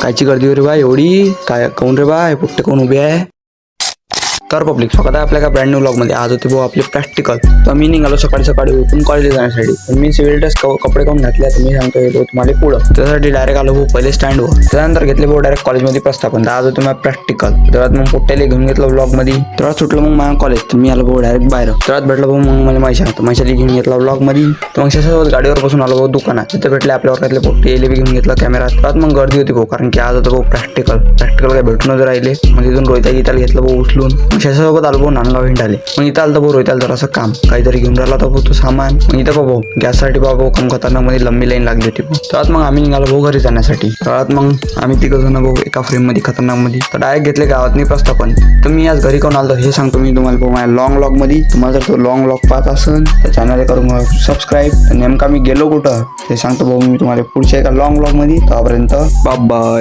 कायची गर्दी रे बा एवढी, काय कोण रे बा पुट्टे कोण उभे आहे. तर पब्लिक स्वागत आहे आपल्या ब्रँड न्यू व्लॉगमध्ये. आज होते भाऊ आपले प्रॅक्टिकल. तर मी निघालो सकाळी सकाळी उठून कॉलेजला जाण्यासाठी. पण मी सिव्हिल ड्रेस कपडे काढून घातले. तर मी सांगतो येतो तुम्हाला पुढं. त्यासाठी डायरेक्ट आलो भाऊ पहिले स्टँडवर. त्यानंतर घेतले भाऊ डायरेक्ट कॉलेजमध्ये प्रस्थापन. तर आज होतं माझं प्रॅक्टिकल. तर मग पोट्ट्याला घेऊन घेतलं व्लॉगमध्ये. तर सुटलं मग माझं कॉलेज. तर मी आलो भाऊ डायरेक्ट बाहेर. तर भेटलं भाऊ मग मला मैशाला घेऊन घेतला व्लॉगमध्ये. तर मग सोबत गाडीवर बसून आलो भाऊ दुकानात. तिथे भेटले आपल्या वर्गातले पोट्टे बी घेऊन घेतला कॅमेरा. तर मग गर्दी होती भाऊ, कारण की आज होतं भाऊ प्रॅक्टिकल काय भेटून राहिले. मग तिथून रोहिता गीताला घेतलं भाऊ उचलून. मग सोबत आलो भाऊ नांदगाव हिंडाले. मग इथं आलं भाऊ रोहिताला जरासं काम काहीतरी घेऊन राहिला होता भाऊ तो सामान. मग इथं भाऊ गॅससाठी भाऊ कम खतरनाक मध्ये लंबी लाईन लागली होती. तर मग आम्ही निघालो भाऊ घरी जाण्यासाठी. तर मग आम्ही तिघ जण भाऊ एका फ्रेम मध्ये खतरनाक मध्ये. तर डायरेक्ट घेतले गावात नाही प्रस्थापन. तर मी आज घरी कोण आलो हे सांगतो मी तुम्हाला भाऊ माझ्या लॉंग व्लॉग मध्ये. तुम्हाला जर तो लॉंग व्लॉग पाहत असेल तर चॅनल करून सबस्क्राईब. नेमका मी गेलो कुठं ते सांगतो भाऊ मी तुम्हाला पुढच्या एका लॉंग व्लॉग मध्ये. तोपर्यंत बाय बाय.